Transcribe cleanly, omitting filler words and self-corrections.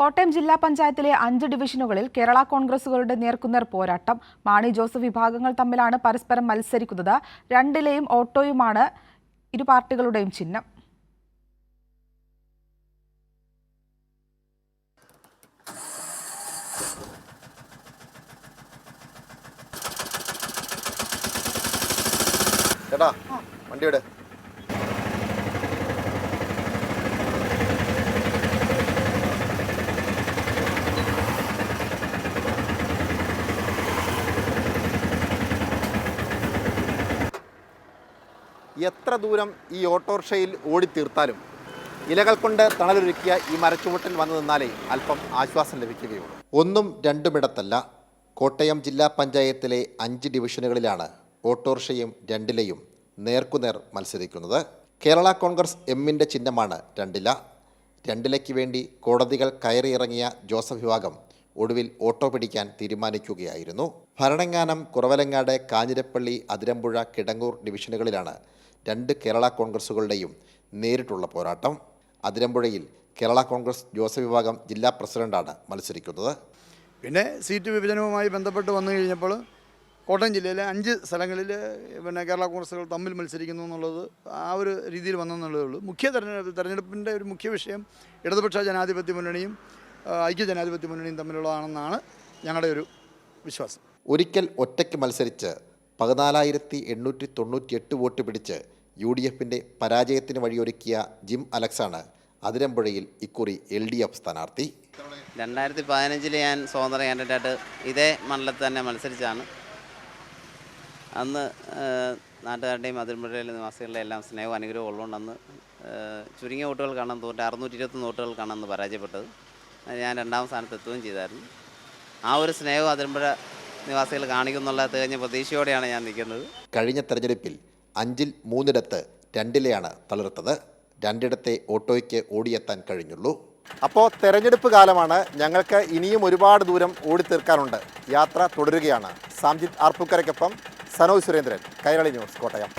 കോട്ടയം ജില്ലാ പഞ്ചായത്തിലെ 5 ഡിവിഷനുകളിൽ കേരള കോൺഗ്രസുകളുടെ നേർക്കുനേർ പോരാട്ടം. മാണി ജോസഫ് വിഭാഗങ്ങൾ തമ്മിലാണ് പരസ്പരം മത്സരിക്കുന്നത്. രണ്ടിലെയും ഓട്ടോയുമാണ് ഇരു പാർട്ടികളുടെയും ചിഹ്നം. ചേട്ടാ വണ്ടിയുടെ എത്ര ദൂരം ഈ ഓട്ടോറിക്ഷയിൽ ഓടിത്തീർത്താലും ഇലകൾ കൊണ്ട് തണലൊരുക്കിയ ഈ മരച്ചുവട്ടിൽ വന്നു നിന്നാലേ അല്പം ആശ്വാസം ലഭിക്കുകയുള്ളൂ. ഒന്നും രണ്ടുമിടത്തല്ല, കോട്ടയം ജില്ലാ പഞ്ചായത്തിലെ 5 ഡിവിഷനുകളിലാണ് ഓട്ടോറിക്ഷയും രണ്ടിലയും നേർക്കുനേർ മത്സരിക്കുന്നത്. കേരള കോൺഗ്രസ് എമ്മിൻ്റെ ചിഹ്നമാണ് രണ്ടില. രണ്ടിലയ്ക്ക് വേണ്ടി കോടതികൾ കയറിയിറങ്ങിയ ജോസഫ് വിഭാഗം ഒടുവിൽ ഓട്ടോ പിടിക്കാൻ തീരുമാനിക്കുകയായിരുന്നു. ഭരണങ്ങാനം, കുറവലങ്ങാട്, കാഞ്ഞിരപ്പള്ളി, അതിരമ്പുഴ, കിടങ്ങൂർ ഡിവിഷനുകളിലാണ് 2 കേരള കോൺഗ്രസുകളുടെയും നേരിട്ടുള്ള പോരാട്ടം. അതിരമ്പുഴയിൽ കേരള കോൺഗ്രസ് ജോസഫ് വിഭാഗം ജില്ലാ പ്രസിഡന്റാണ് മത്സരിക്കുന്നത്. പിന്നെ സീറ്റ് വിഭജനവുമായി ബന്ധപ്പെട്ട് വന്നു കഴിഞ്ഞപ്പോൾ കോട്ടയം ജില്ലയിലെ 5 സ്ഥലങ്ങളിൽ കേരള കോൺഗ്രസുകൾ തമ്മിൽ മത്സരിക്കുന്നു എന്നുള്ളത് ആ ഒരു രീതിയിൽ വന്നെന്നുള്ളതേ ഉള്ളൂ. തെരഞ്ഞെടുപ്പിൻ്റെ ഒരു മുഖ്യ വിഷയം ഇടതുപക്ഷ ജനാധിപത്യ മുന്നണിയും ഐക്യ ജനാധിപത്യ മുന്നണിയും തമ്മിലുള്ളതാണെന്നാണ് ഞങ്ങളുടെ ഒരു വിശ്വാസം. ഒരിക്കൽ ഒറ്റയ്ക്ക് മത്സരിച്ച് 14,898 വോട്ട് പിടിച്ച് UDFിൻ്റെ പരാജയത്തിന് വഴിയൊരുക്കിയ ജിം അലക്സാണ് അതിരമ്പുഴയിൽ ഇക്കുറി LDF സ്ഥാനാർത്ഥി. 2015 ഞാൻ സ്വതന്ത്ര കാൻഡിഡേറ്റായിട്ട് ഇതേ മണ്ഡലത്തിൽ തന്നെ മത്സരിച്ചാണ്. അന്ന് നാട്ടുകാരുടെയും അതിരമ്പുഴയിലെ നിവാസികളുടെ എല്ലാം സ്നേഹവും അനുഗ്രഹവും ഉള്ളതുകൊണ്ട് അന്ന് ചുരുങ്ങിയ വോട്ടുകൾക്കാണ് തോറ്റ് 621 വോട്ടുകൾക്കാണ് അന്ന് പരാജയപ്പെട്ടത്. ഞാൻ 2ാം സ്ഥാനത്ത് എത്തുകയും ചെയ്തായിരുന്നു. ആ ഒരു സ്നേഹവും അതിരമ്പുഴ നിവാസികൾ കാണിക്കുന്നുള്ള തികഞ്ഞ പ്രതീക്ഷയോടെയാണ് ഞാൻ നിൽക്കുന്നത്. കഴിഞ്ഞ തെരഞ്ഞെടുപ്പിൽ 5ൽ 3ഇടത്ത് രണ്ടിലെയാണ് തളിർത്തത്. 2ഇടത്തെ ഓട്ടോയ്ക്ക് ഓടിയെത്താൻ കഴിഞ്ഞുള്ളൂ. അപ്പോൾ തെരഞ്ഞെടുപ്പ് കാലമാണ്. ഞങ്ങൾക്ക് ഇനിയും ഒരുപാട് ദൂരം ഓടിത്തീർക്കാനുണ്ട്. യാത്ര തുടരുകയാണ്. സാംജിത് ആർപ്പൂക്കരയ്ക്കൊപ്പം സനോജ് സുരേന്ദ്രൻ, കൈരളി ന്യൂസ്, കോട്ടയം.